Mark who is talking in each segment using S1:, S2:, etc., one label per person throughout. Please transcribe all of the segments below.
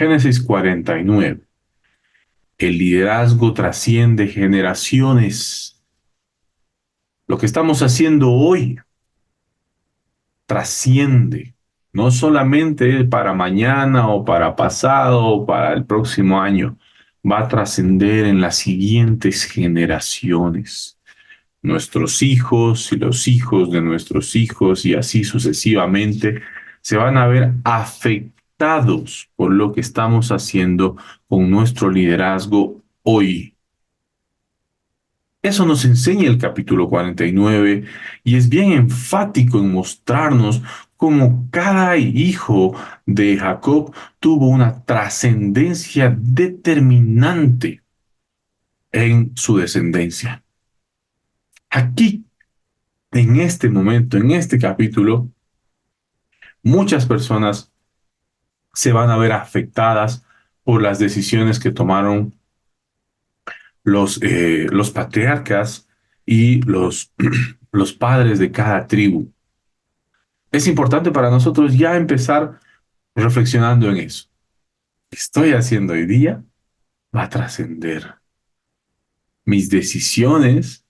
S1: Génesis 49. El liderazgo trasciende generaciones. Lo que estamos haciendo hoy trasciende, no solamente para mañana o para pasado o para el próximo año, va a trascender en las siguientes generaciones. Nuestros hijos y los hijos de nuestros hijos y así sucesivamente se van a ver afectados por lo que estamos haciendo con nuestro liderazgo hoy. Eso nos enseña el capítulo 49 y es bien enfático en mostrarnos cómo cada hijo de Jacob tuvo una trascendencia determinante en su descendencia. Aquí, en este momento, en este capítulo, muchas personas se van a ver afectadas por las decisiones que tomaron los patriarcas y los padres de cada tribu. Es importante para nosotros ya empezar reflexionando en eso. ¿Qué estoy haciendo hoy día? Va a trascender. Mis decisiones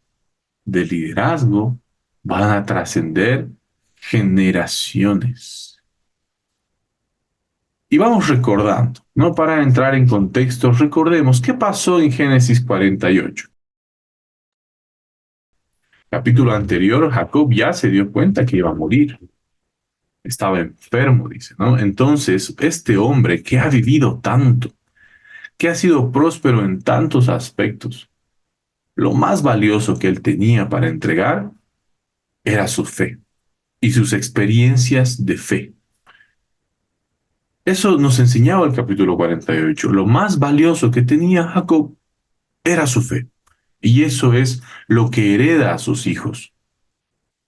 S1: de liderazgo van a trascender generaciones. Y vamos recordando, ¿no? Para entrar en contexto, recordemos qué pasó en Génesis 48. Capítulo anterior, Jacob ya se dio cuenta que iba a morir. Estaba enfermo, dice, ¿no? Entonces, este hombre que ha vivido tanto, que ha sido próspero en tantos aspectos, lo más valioso que él tenía para entregar era su fe y sus experiencias de fe. Eso nos enseñaba el capítulo 48. Lo más valioso que tenía Jacob era su fe. Y eso es lo que hereda a sus hijos.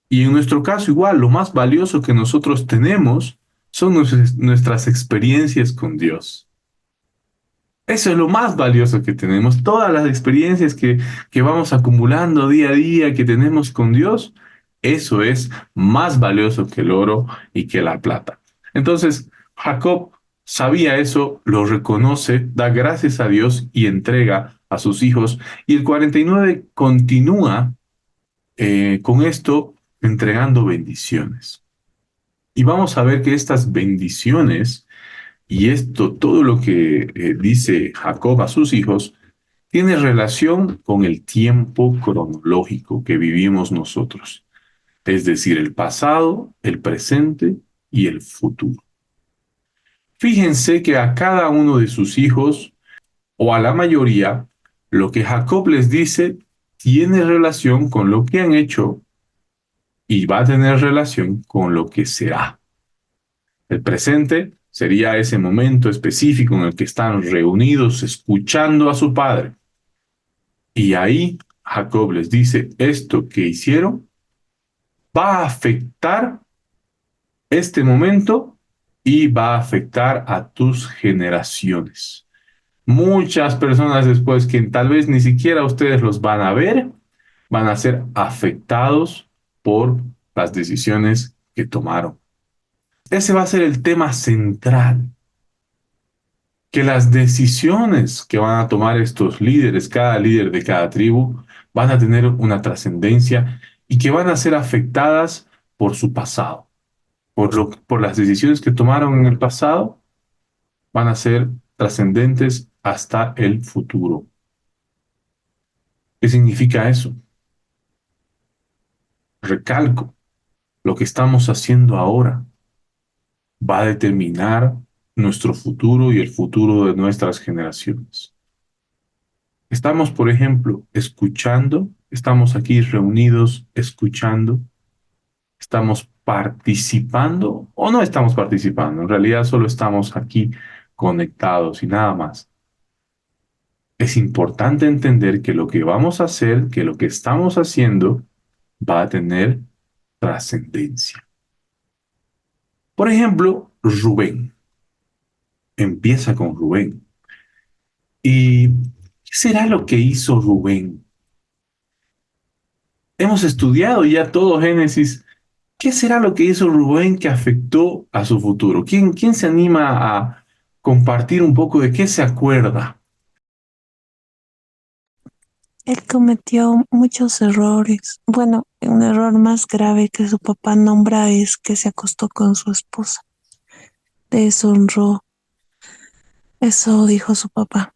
S1: Y en nuestro caso igual, lo más valioso que nosotros tenemos son nuestras experiencias con Dios. Eso es lo más valioso que tenemos. Todas las experiencias que vamos acumulando día a día, que tenemos con Dios, eso es más valioso que el oro y que la plata. Entonces, Jacob sabía eso, lo reconoce, da gracias a Dios y entrega a sus hijos. Y el 49 continúa con esto entregando bendiciones. Y vamos a ver que estas bendiciones y esto, todo lo que dice Jacob a sus hijos, tiene relación con el tiempo cronológico que vivimos nosotros, es decir, el pasado, el presente y el futuro. Fíjense que a cada uno de sus hijos, o a la mayoría, lo que Jacob les dice tiene relación con lo que han hecho y va a tener relación con lo que será. El presente sería ese momento específico en el que están reunidos escuchando a su padre. Y ahí Jacob les dice, esto que hicieron va a afectar este momento y va a afectar a tus generaciones. Muchas personas después que tal vez ni siquiera ustedes los van a ver, van a ser afectados por las decisiones que tomaron. Ese va a ser el tema central, que las decisiones que van a tomar estos líderes, cada líder de cada tribu, van a tener una trascendencia y que van a ser afectadas por su pasado, por las decisiones que tomaron en el pasado, van a ser trascendentes hasta el futuro. ¿Qué significa eso? Recalco, lo que estamos haciendo ahora va a determinar nuestro futuro y el futuro de nuestras generaciones. Estamos, por ejemplo, escuchando, estamos aquí reunidos escuchando, estamos participando o no estamos participando, en realidad solo estamos aquí conectados y nada más. Es importante entender que lo que vamos a hacer, que lo que estamos haciendo va a tener trascendencia. Por ejemplo, Rubén. Empieza con Rubén. ¿Y qué será lo que hizo Rubén? Hemos estudiado ya todo Génesis. ¿Qué será lo que hizo Rubén que afectó a su futuro? ¿Quién se anima a compartir un poco de qué se acuerda?
S2: Él cometió muchos errores. Bueno, un error más grave que su papá nombra es que se acostó con su esposa. Deshonró. Eso dijo su papá.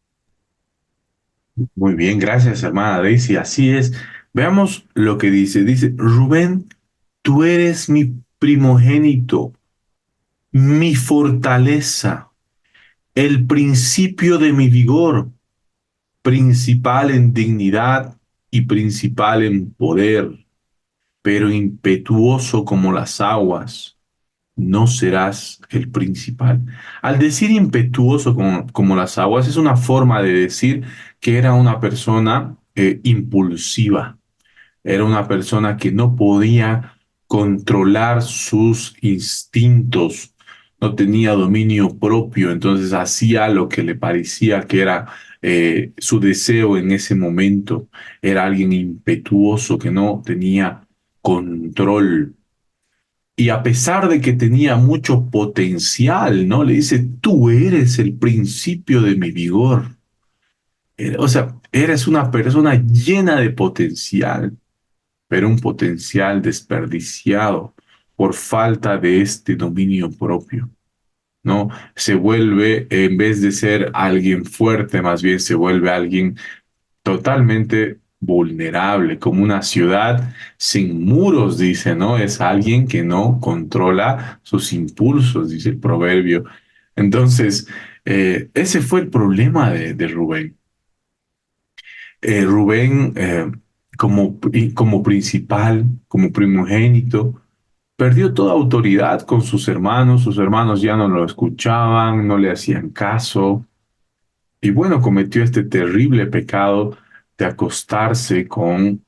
S1: Muy bien, gracias, hermana Daisy. Así es. Veamos lo que dice. Dice, Rubén, tú eres mi primogénito, mi fortaleza, el principio de mi vigor, principal en dignidad y principal en poder, pero impetuoso como las aguas, no serás el principal. Al decir impetuoso como las aguas, es una forma de decir que era una persona impulsiva. Era una persona que no podía controlar sus instintos, no tenía dominio propio, entonces hacía lo que le parecía que era su deseo en ese momento. Era alguien impetuoso que no tenía control. Y a pesar de que tenía mucho potencial, ¿no? Le dice, tú eres el principio de mi vigor. O sea, eres una persona llena de potencial, pero un potencial desperdiciado por falta de este dominio propio, ¿no? Se vuelve, en vez de ser alguien fuerte, más bien se vuelve alguien totalmente vulnerable, como una ciudad sin muros, dice, ¿no? Es alguien que no controla sus impulsos, dice el proverbio. Entonces, ese fue el problema de Rubén. Rubén, como principal, como primogénito, perdió toda autoridad con sus hermanos ya no lo escuchaban, no le hacían caso, y bueno, cometió este terrible pecado de acostarse con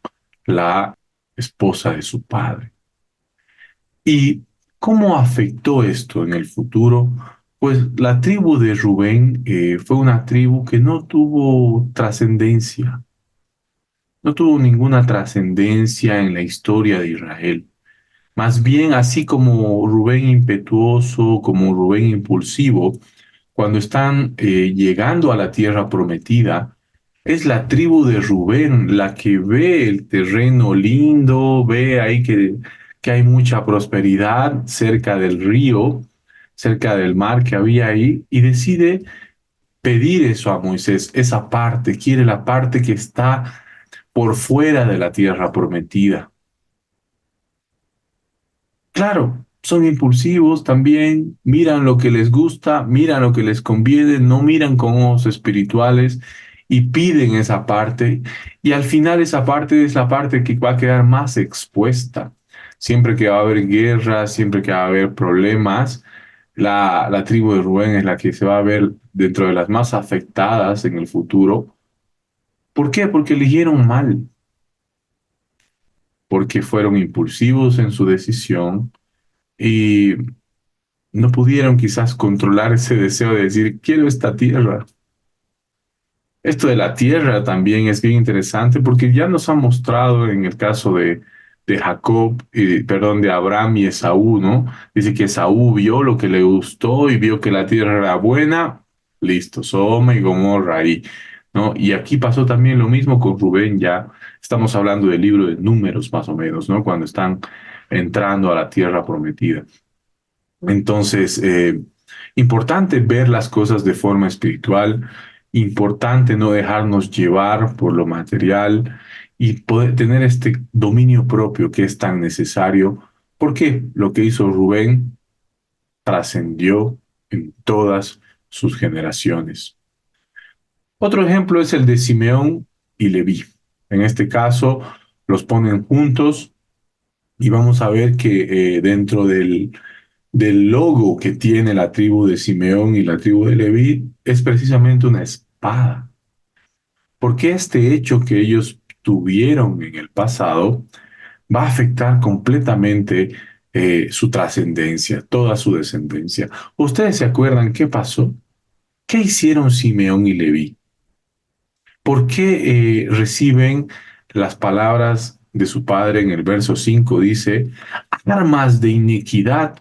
S1: la esposa de su padre. ¿Y cómo afectó esto en el futuro? Pues la tribu de Rubén fue una tribu que no tuvo trascendencia, no tuvo ninguna trascendencia en la historia de Israel. Más bien, así como Rubén impetuoso, como Rubén impulsivo, cuando están llegando a la tierra prometida, es la tribu de Rubén la que ve el terreno lindo, ve ahí que hay mucha prosperidad cerca del río, cerca del mar que había ahí, y decide pedir eso a Moisés, esa parte, quiere la parte que está por fuera de la tierra prometida. Claro, son impulsivos también, miran lo que les gusta, miran lo que les conviene, no miran con ojos espirituales y piden esa parte. Y al final esa parte es la parte que va a quedar más expuesta. Siempre que va a haber guerra, siempre que va a haber problemas, la tribu de Rubén es la que se va a ver dentro de las más afectadas en el futuro. ¿Por qué? Porque eligieron mal, porque fueron impulsivos en su decisión y no pudieron quizás controlar ese deseo de decir, quiero esta tierra. Esto de la tierra también es bien interesante porque ya nos ha mostrado en el caso de Jacob, perdón, de Abraham y Esaú, ¿no? Dice que Esaú vio lo que le gustó y vio que la tierra era buena, listo, Sodoma y Gomorra ahí, ¿no? Y aquí pasó también lo mismo con Rubén, ya estamos hablando del libro de Números más o menos, ¿no? Cuando están entrando a la tierra prometida. Entonces, importante ver las cosas de forma espiritual, importante no dejarnos llevar por lo material y poder tener este dominio propio que es tan necesario, porque lo que hizo Rubén trascendió en todas sus generaciones. Otro ejemplo es el de Simeón y Leví. En este caso, los ponen juntos y vamos a ver que dentro del logo que tiene la tribu de Simeón y la tribu de Leví es precisamente una espada. Porque este hecho que ellos tuvieron en el pasado va a afectar completamente su trascendencia, toda su descendencia. ¿Ustedes se acuerdan qué pasó? ¿Qué hicieron Simeón y Leví? ¿Por qué reciben las palabras de su padre en el verso 5? Dice, armas de iniquidad,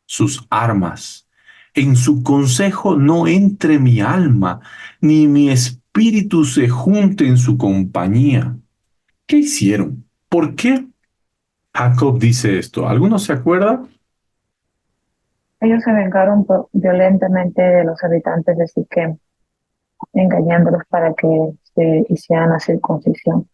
S1: sus armas. En su consejo no entre mi alma, ni mi espíritu se junte en su compañía. ¿Qué hicieron? ¿Por qué Jacob dice esto? ¿Alguno se acuerda?
S3: Ellos se vengaron violentamente de los habitantes de Siquem, engañándolos para que se hicieran la circuncisión.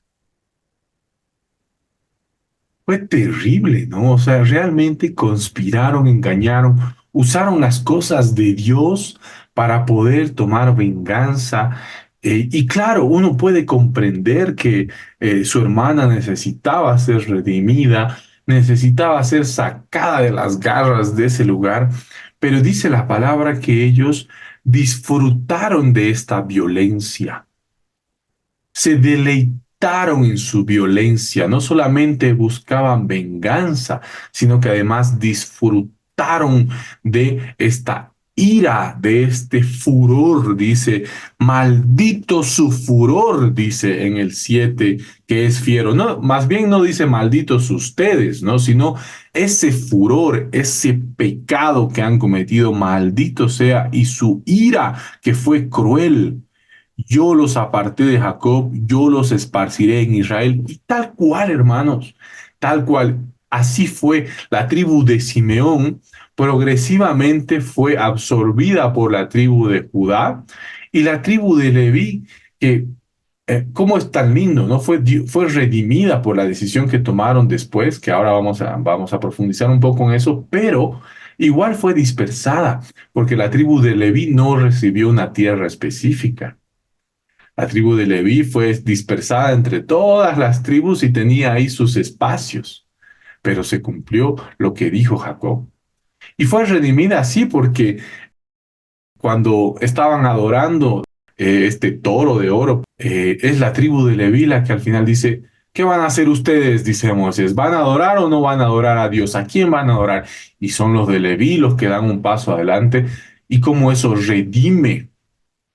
S1: Fue terrible, ¿no? O sea, realmente conspiraron, engañaron, usaron las cosas de Dios para poder tomar venganza. Y claro, uno puede comprender que su hermana necesitaba ser redimida, necesitaba ser sacada de las garras de ese lugar, pero dice la palabra que ellos disfrutaron de esta violencia, se deleitaron en su violencia, no solamente buscaban venganza, sino que además disfrutaron de esta ira, de este furor, dice, maldito su furor, dice en el 7 que es fiero. No, más bien no dice malditos ustedes, ¿no? Sino ese furor, ese pecado que han cometido, maldito sea, y su ira que fue cruel. Yo los aparté de Jacob, yo los esparciré en Israel. Y tal cual, hermanos, tal cual. Así fue la tribu de Simeón, progresivamente fue absorbida por la tribu de Judá y la tribu de Leví, que cómo es tan lindo, ¿no? Fue redimida por la decisión que tomaron después, que ahora vamos a profundizar un poco en eso, pero igual fue dispersada, porque la tribu de Leví no recibió una tierra específica. La tribu de Leví fue dispersada entre todas las tribus y tenía ahí sus espacios, pero se cumplió lo que dijo Jacob. Y fue redimida así porque cuando estaban adorando este toro de oro, es la tribu de Leví la que al final dice, ¿qué van a hacer ustedes? Dice Moisés, ¿van a adorar o no van a adorar a Dios? ¿A quién van a adorar? Y son los de Leví los que dan un paso adelante y como eso redime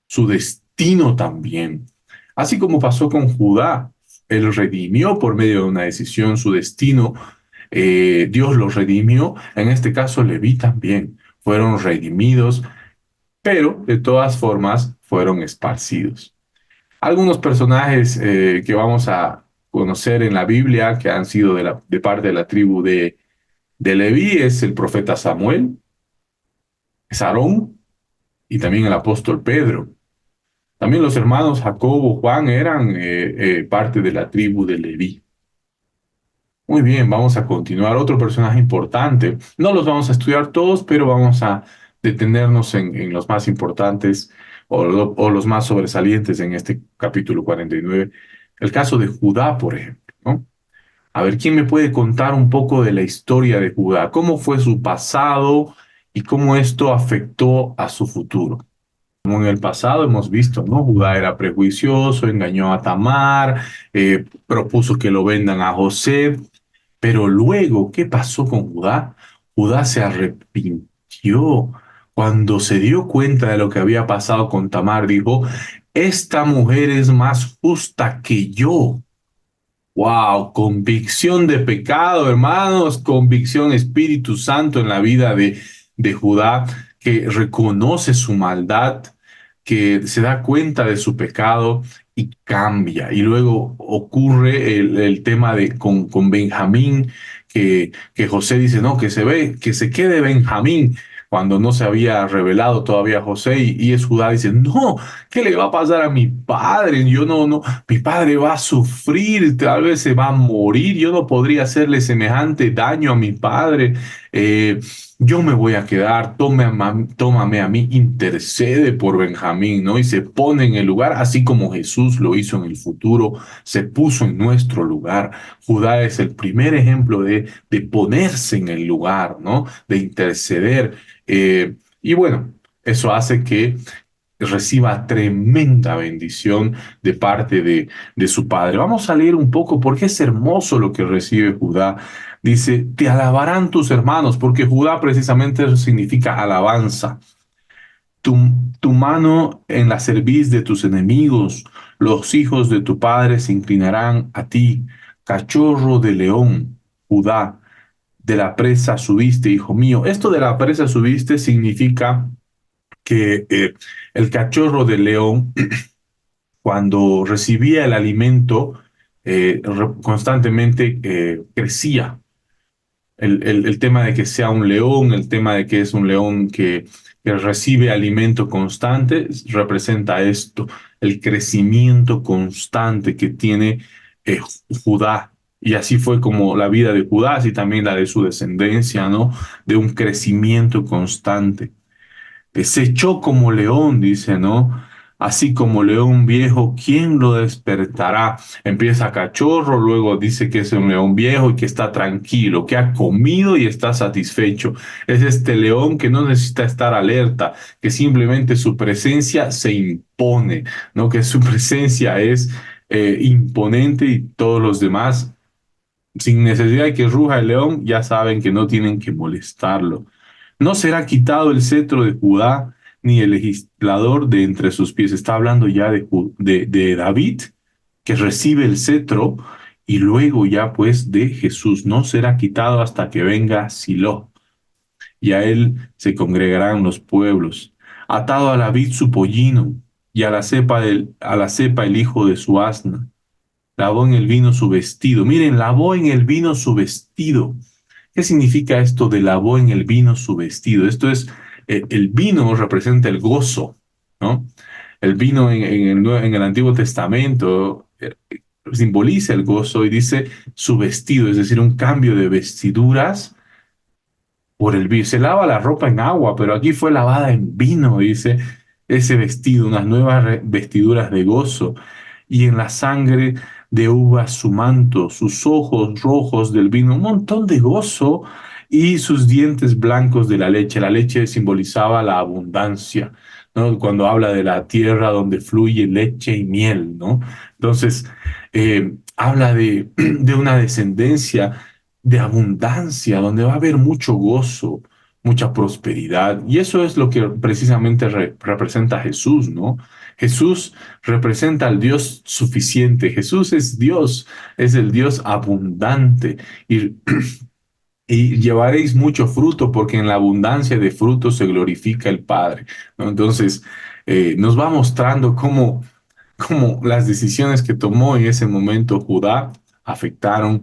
S1: su destino también. Así como pasó con Judá, él redimió por medio de una decisión su destino, Dios los redimió, en este caso Leví también, fueron redimidos, pero de todas formas fueron esparcidos. Algunos personajes que vamos a conocer en la Biblia que han sido de parte de la tribu de Leví es el profeta Samuel, es Aarón y también el apóstol Pedro. También los hermanos Jacobo, Juan eran parte de la tribu de Leví. Muy bien, vamos a continuar. Otro personaje importante. No los vamos a estudiar todos, pero vamos a detenernos en los más importantes o los más sobresalientes en este capítulo 49. El caso de Judá, por ejemplo, ¿no? A ver, ¿quién me puede contar un poco de la historia de Judá? ¿Cómo fue su pasado y cómo esto afectó a su futuro? Como en el pasado hemos visto, ¿no? Judá era prejuicioso, engañó a Tamar, propuso que lo vendan a José, pero luego, ¿qué pasó con Judá? Judá se arrepintió. Cuando se dio cuenta de lo que había pasado con Tamar, dijo, esta mujer es más justa que yo. Wow, convicción de pecado, hermanos, convicción Espíritu Santo en la vida de Judá, que reconoce su maldad, que se da cuenta de su pecado y cambia. Y luego ocurre el tema con Benjamín, que José dice, no, que se quede Benjamín cuando no se había revelado todavía José y es Judá, dice, no, ¿qué le va a pasar a mi padre? Yo no, mi padre va a sufrir, tal vez se va a morir, yo no podría hacerle semejante daño a mi padre. Eh, yo me voy a quedar, tómame a mí, intercede por Benjamín, ¿no? Y se pone en el lugar, así como Jesús lo hizo en el futuro, se puso en nuestro lugar. Judá es el primer ejemplo de ponerse en el lugar, ¿no? De interceder. Y bueno, eso hace que reciba tremenda bendición de parte de su padre. Vamos a leer un poco porque es hermoso lo que recibe Judá. Dice, te alabarán tus hermanos, porque Judá precisamente eso significa alabanza. Tu, tu mano en la cerviz de tus enemigos, los hijos de tu padre se inclinarán a ti, cachorro de león, Judá. de la presa subiste, hijo mío. Esto de la presa subiste significa que el cachorro del león, cuando recibía el alimento, constantemente crecía. El tema de que sea un león, el tema de que es un león que recibe alimento constante, representa esto, el crecimiento constante que tiene eh, Judá. Y así fue como la vida de Judá, así también la de su descendencia, ¿no? De un crecimiento constante. Se echó como león, dice, ¿no? Así como león viejo, ¿quién lo despertará? Empieza cachorro, luego dice que es un león viejo y que está tranquilo, que ha comido y está satisfecho. Es este león que no necesita estar alerta, que simplemente su presencia se impone, ¿no? Que su presencia es imponente y todos los demás, sin necesidad de que ruja el león, ya saben que no tienen que molestarlo. No será quitado el cetro de Judá, ni el legislador de entre sus pies. Está hablando ya de David, que recibe el cetro, y luego ya pues de Jesús. No será quitado hasta que venga Silo, y a él se congregarán los pueblos. Atado a la vid su pollino, y a la cepa el hijo de su asna. Lavó en el vino su vestido. Miren, lavó en el vino su vestido. ¿Qué significa esto de lavó en el vino su vestido? Esto es, el vino representa el gozo, ¿no? El vino en el Antiguo Testamento simboliza el gozo y dice su vestido, es decir, un cambio de vestiduras por el vino. Se lava la ropa en agua, pero aquí fue lavada en vino, dice ese vestido, unas nuevas vestiduras de gozo. Y en la sangre de uvas su manto, sus ojos rojos del vino, un montón de gozo, y sus dientes blancos de la leche. La leche simbolizaba la abundancia, ¿no? Cuando habla de la tierra donde fluye leche y miel, ¿no? Entonces, habla de una descendencia de abundancia, donde va a haber mucho gozo, mucha prosperidad. Y eso es lo que precisamente representa Jesús, ¿no? Jesús representa al Dios suficiente. Jesús es Dios, es el Dios abundante. Y, y llevaréis mucho fruto, porque en la abundancia de fruto se glorifica el Padre, ¿no? Entonces, nos va mostrando cómo las decisiones que tomó en ese momento Judá afectaron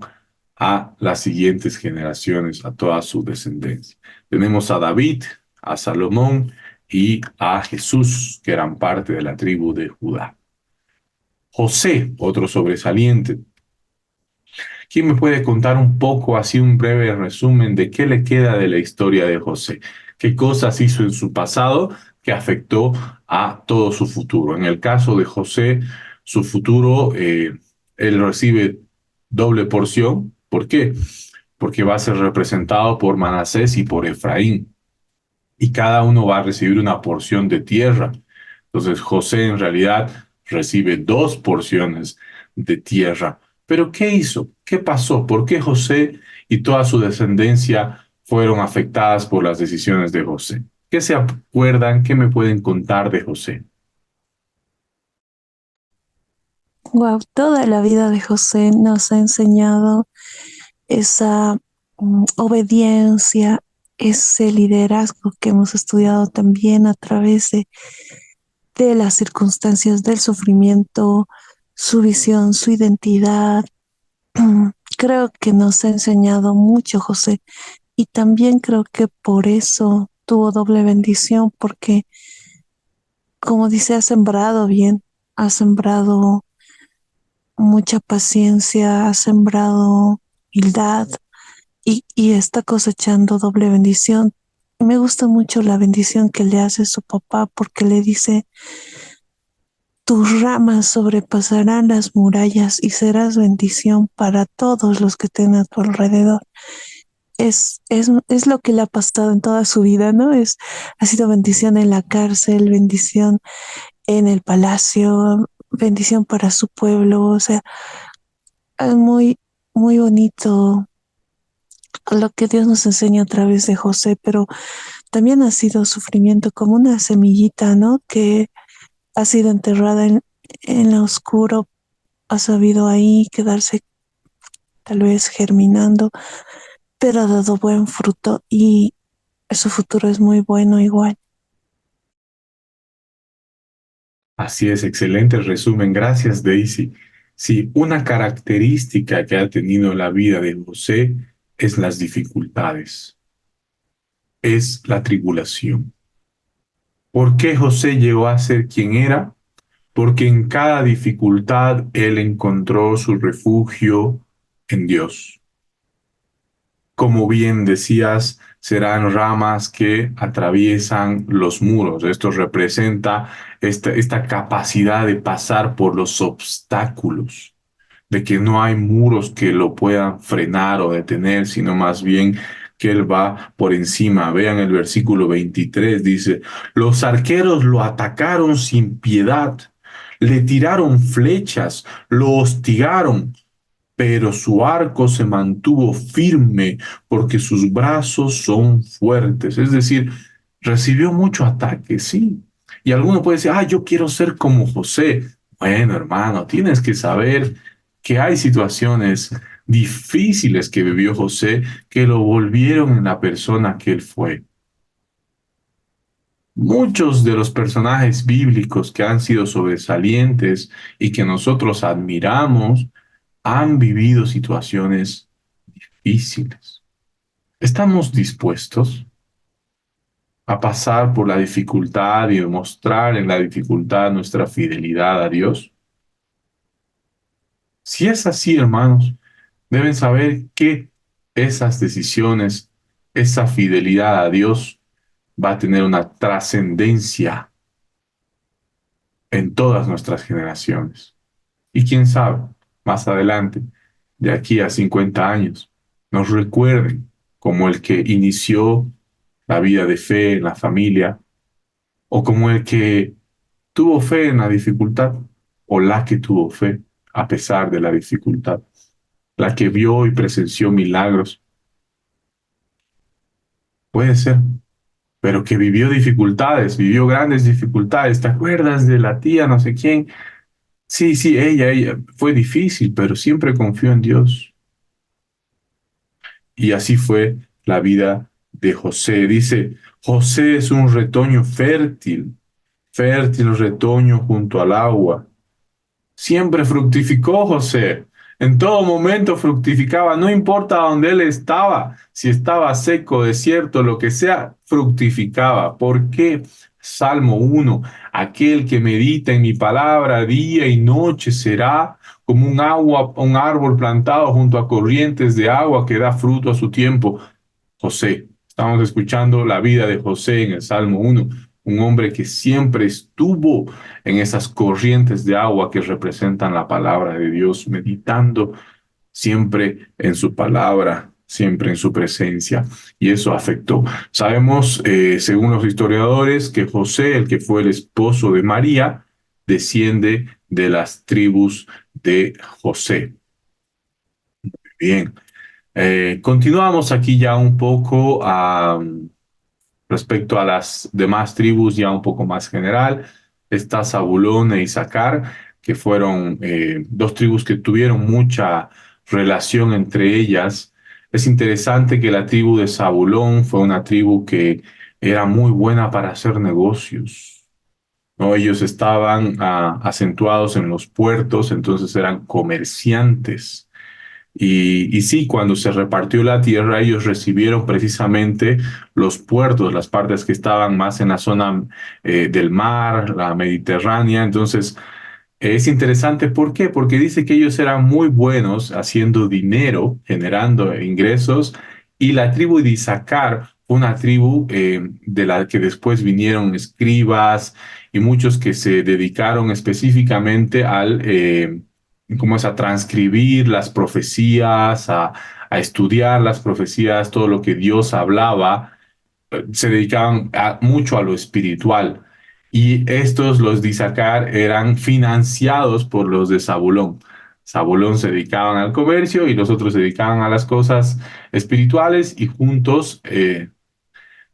S1: a las siguientes generaciones, a toda su descendencia. Tenemos a David, a Salomón y a Jesús, que eran parte de la tribu de Judá. José, otro sobresaliente. ¿Quién me puede contar un poco, así un breve resumen de qué le queda de la historia de José? ¿Qué cosas hizo en su pasado que afectó a todo su futuro? En el caso de José, su futuro, él recibe doble porción. ¿Por qué? Porque va a ser representado por Manasés y por Efraín, y cada uno va a recibir una porción de tierra. Entonces José en realidad recibe dos porciones de tierra. Pero ¿qué hizo? ¿Qué pasó? ¿Por qué José y toda su descendencia fueron afectadas por las decisiones de José? ¿Qué se acuerdan? ¿Qué me pueden contar de José?
S2: Wow, toda la vida de José nos ha enseñado esa obediencia, ese liderazgo que hemos estudiado también a través de las circunstancias del sufrimiento, su visión, su identidad. Creo que nos ha enseñado mucho José, y también creo que por eso tuvo doble bendición, porque como dice, ha sembrado bien, ha sembrado mucha paciencia, ha sembrado humildad, y está cosechando doble bendición. Me gusta mucho la bendición que le hace su papá, porque le dice: tus ramas sobrepasarán las murallas y serás bendición para todos los que estén a tu alrededor. Es lo que le ha pasado en toda su vida, ¿no? Ha sido bendición en la cárcel, bendición en el palacio, bendición para su pueblo. O sea, es muy, muy bonito lo que Dios nos enseña a través de José, pero también ha sido sufrimiento como una semillita, ¿no? Que ha sido enterrada en lo oscuro, ha sabido ahí quedarse tal vez germinando, pero ha dado buen fruto y su futuro es muy bueno igual.
S1: Así es, excelente resumen. Gracias, Daisy. Sí, una característica que ha tenido la vida de José es las dificultades, es la tribulación. ¿Por qué José llegó a ser quien era? Porque en cada dificultad él encontró su refugio en Dios. Como bien decías, serán ramas que atraviesan los muros. Esto representa esta capacidad de pasar por los obstáculos, de que no hay muros que lo puedan frenar o detener, sino más bien que él va por encima. Vean el versículo 23, dice, los arqueros lo atacaron sin piedad, le tiraron flechas, lo hostigaron, pero su arco se mantuvo firme porque sus brazos son fuertes. Es decir, recibió mucho ataque, sí. Y alguno puede decir, yo quiero ser como José. Bueno, hermano, tienes que saber que hay situaciones difíciles que vivió José que lo volvieron en la persona que él fue. Muchos de los personajes bíblicos que han sido sobresalientes y que nosotros admiramos han vivido situaciones difíciles. ¿Estamos dispuestos a pasar por la dificultad y demostrar en la dificultad nuestra fidelidad a Dios? Si es así, hermanos, deben saber que esas decisiones, esa fidelidad a Dios va a tener una trascendencia en todas nuestras generaciones. Y quién sabe, más adelante, de aquí a 50 años, nos recuerden como el que inició la vida de fe en la familia, o como el que tuvo fe en la dificultad, o la que tuvo fe a pesar de la dificultad, la que vio y presenció milagros. Puede ser, pero que vivió dificultades, vivió grandes dificultades. ¿Te acuerdas de la tía no sé quién? Sí, sí, ella, fue difícil, pero siempre confió en Dios. Y así fue la vida de José. Dice, José es un retoño fértil, fértil retoño junto al agua. Siempre fructificó José. En todo momento fructificaba, no importa dónde él estaba, si estaba seco, desierto, lo que sea, fructificaba. ¿Por qué? Salmo 1, aquel que medita en mi palabra día y noche será como un árbol plantado junto a corrientes de agua que da fruto a su tiempo. José, estamos escuchando la vida de José en el Salmo 1, un hombre que siempre estuvo en esas corrientes de agua que representan la palabra de Dios, meditando siempre en su palabra, siempre en su presencia, y eso afectó. Sabemos, según los historiadores, que José, el que fue el esposo de María, desciende de las tribus de José. Bien, continuamos aquí ya un poco respecto a las demás tribus, ya un poco más general. Está Zabulón e Isaacar, que fueron dos tribus que tuvieron mucha relación entre ellas. Es interesante que la tribu de Zabulón fue una tribu que era muy buena para hacer negocios, ¿no? Ellos estaban acentuados en los puertos, entonces eran comerciantes. Y sí, cuando se repartió la tierra, ellos recibieron precisamente los puertos, las partes que estaban más en la zona del mar, la Mediterránea. Entonces, es interesante, ¿por qué? Porque dice que ellos eran muy buenos haciendo dinero, generando ingresos, y la tribu de Isaacar fue una tribu de la que después vinieron escribas y muchos que se dedicaron específicamente ¿cómo es? A transcribir las profecías, a estudiar las profecías, todo lo que Dios hablaba, se dedicaban mucho a lo espiritual. Y estos, los de Isaacar, eran financiados por los de Zabulón. Zabulón se dedicaban al comercio y los otros se dedicaban a las cosas espirituales y juntos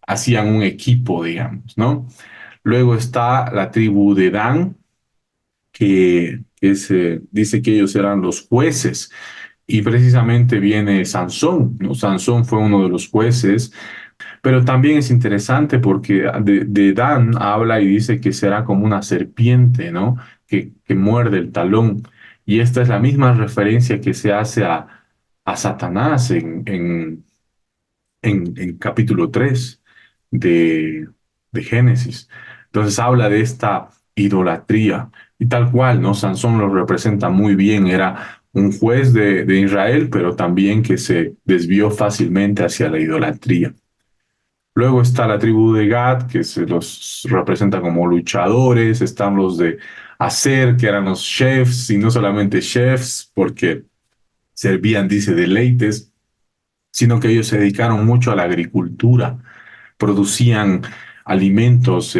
S1: hacían un equipo, digamos, ¿no? Luego está la tribu de Dan, que dice que ellos eran los jueces. Y precisamente viene Sansón, ¿no? Sansón fue uno de los jueces, pero también es interesante porque de Dan habla y dice que será como una serpiente, ¿no? Que muerde el talón. Y esta es la misma referencia que se hace a Satanás en capítulo 3 de Génesis. Entonces habla de esta idolatría y tal cual, ¿no? Sansón lo representa muy bien, era un juez de Israel, pero también que se desvió fácilmente hacia la idolatría. Luego está la tribu de Gad, que se los representa como luchadores, están los de Aser, que eran los chefs, y no solamente chefs, porque servían, dice, deleites, sino que ellos se dedicaron mucho a la agricultura, producían alimentos,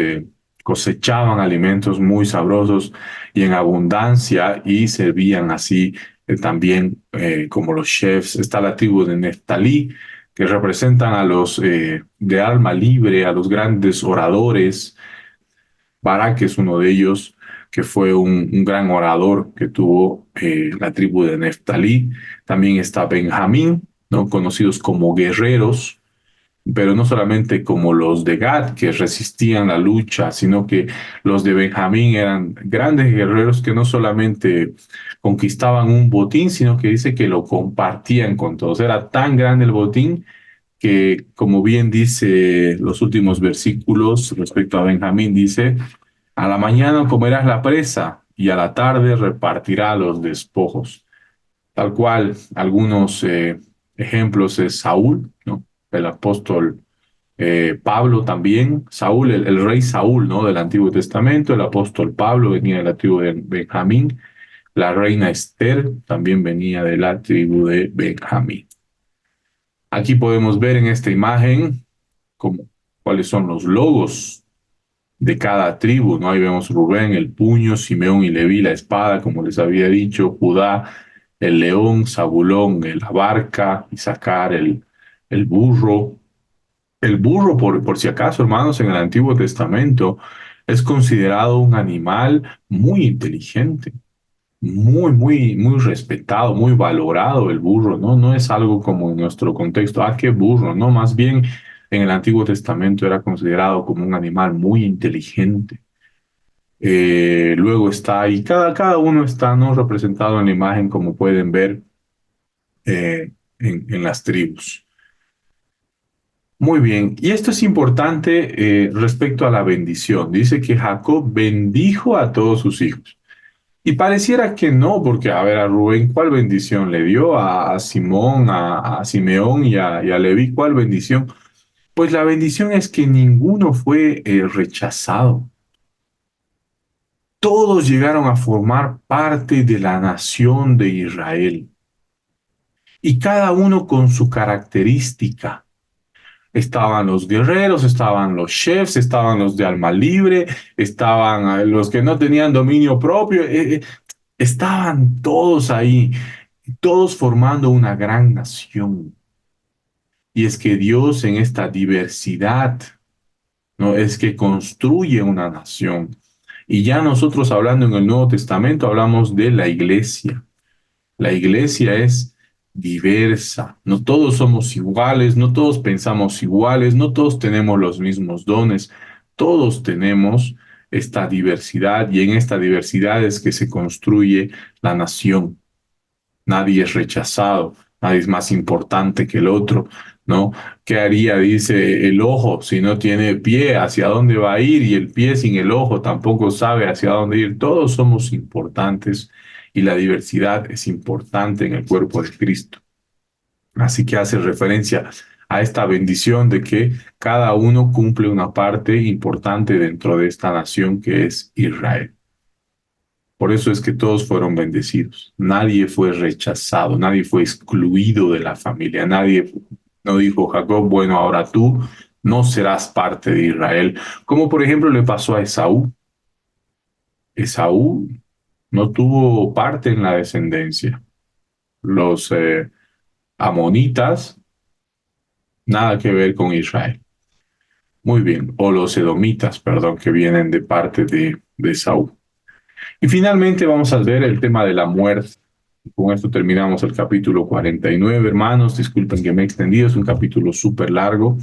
S1: cosechaban alimentos muy sabrosos y en abundancia y servían así también como los chefs. Está la tribu de Neftalí, que representan a los de alma libre, a los grandes oradores. Barak es uno de ellos, que fue un gran orador que tuvo la tribu de Neftalí. También está Benjamín, ¿no? Conocidos como guerreros, pero no solamente como los de Gad, que resistían la lucha, sino que los de Benjamín eran grandes guerreros que no solamente conquistaban un botín, sino que dice que lo compartían con todos. Era tan grande el botín que, como bien dice los últimos versículos respecto a Benjamín, dice, a la mañana comerás la presa y a la tarde repartirá los despojos. Tal cual, algunos ejemplos es Saúl, ¿no? El apóstol Pablo también, Saúl, el rey Saúl, ¿no? Del Antiguo Testamento, el apóstol Pablo venía de la tribu de Benjamín, la reina Esther también venía de la tribu de Benjamín. Aquí podemos ver en esta imagen cuáles son los logos de cada tribu, ¿no? Ahí vemos Rubén, el puño, Simeón y Leví, la espada, como les había dicho, Judá, el león, Zabulón, la barca, Isaacar, el burro. El burro, por si acaso, hermanos, en el Antiguo Testamento es considerado un animal muy inteligente, muy respetado, muy valorado el burro, ¿no? No es algo como en nuestro contexto, qué burro, ¿no? Más bien en el Antiguo Testamento era considerado como un animal muy inteligente. Luego está ahí, cada uno está, ¿no? Representado en la imagen, como pueden ver en las tribus. Muy bien, y esto es importante respecto a la bendición. Dice que Jacob bendijo a todos sus hijos. Y pareciera que no, porque a ver, a Rubén, ¿cuál bendición le dio? A Simón, a Simeón y a Leví, ¿cuál bendición? Pues la bendición es que ninguno fue rechazado. Todos llegaron a formar parte de la nación de Israel. Y cada uno con su característica. Estaban los guerreros, estaban los chefs, estaban los de alma libre, estaban los que no tenían dominio propio, estaban todos ahí, todos formando una gran nación. Y es que Dios en esta diversidad, ¿no? Es que construye una nación. Y ya nosotros hablando en el Nuevo Testamento hablamos de la iglesia. La iglesia es diversa. No todos somos iguales, no todos pensamos iguales, no todos tenemos los mismos dones. Todos tenemos esta diversidad y en esta diversidad es que se construye la nación. Nadie es rechazado, nadie es más importante que el otro, ¿no? ¿Qué haría, dice, el ojo si no tiene pie? ¿Hacia dónde va a ir? Y el pie sin el ojo tampoco sabe hacia dónde ir. Todos somos importantes y la diversidad es importante en el cuerpo de Cristo. Así que hace referencia a esta bendición de que cada uno cumple una parte importante dentro de esta nación que es Israel. Por eso es que todos fueron bendecidos. Nadie fue rechazado, nadie fue excluido de la familia. Nadie no dijo Jacob, bueno, ahora tú no serás parte de Israel. Como por ejemplo le pasó a Esaú. Esaú no tuvo parte en la descendencia. Los amonitas, nada que ver con Israel. Muy bien. O los edomitas, perdón, que vienen de parte de Esaú. Y finalmente vamos a ver el tema de la muerte. Con esto terminamos el capítulo 49, hermanos. Disculpen que me he extendido, es un capítulo súper largo.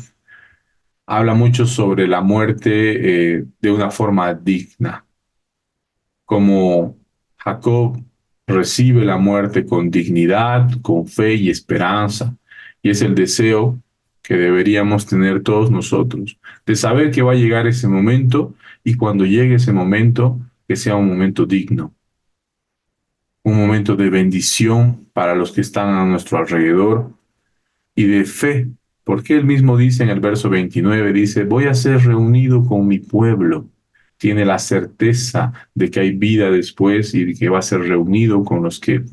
S1: Habla mucho sobre la muerte de una forma digna, como Jacob recibe la muerte con dignidad, con fe y esperanza. Y es el deseo que deberíamos tener todos nosotros, de saber que va a llegar ese momento y cuando llegue ese momento, que sea un momento digno, un momento de bendición para los que están a nuestro alrededor y de fe, porque él mismo dice en el verso 29, dice, voy a ser reunido con mi pueblo. Tiene la certeza de que hay vida después y de que va a ser reunido con los que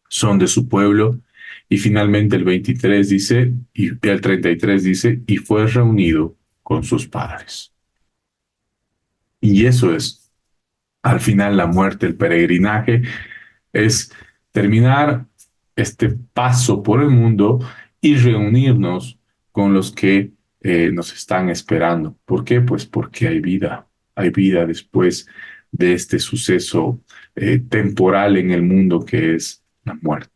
S1: son de su pueblo. Y finalmente el 23 dice, y el 33 dice, y fue reunido con sus padres. Y eso es, al final, la muerte, el peregrinaje, es terminar este paso por el mundo y reunirnos con los que nos están esperando. ¿Por qué? Pues porque hay vida después de este suceso temporal en el mundo que es la muerte.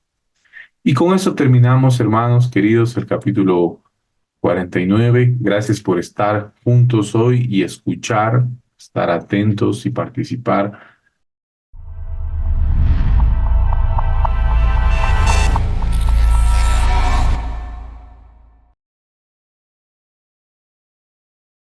S1: Y con eso terminamos, hermanos queridos, el capítulo 49. Gracias por estar juntos hoy y escuchar, estar atentos y participar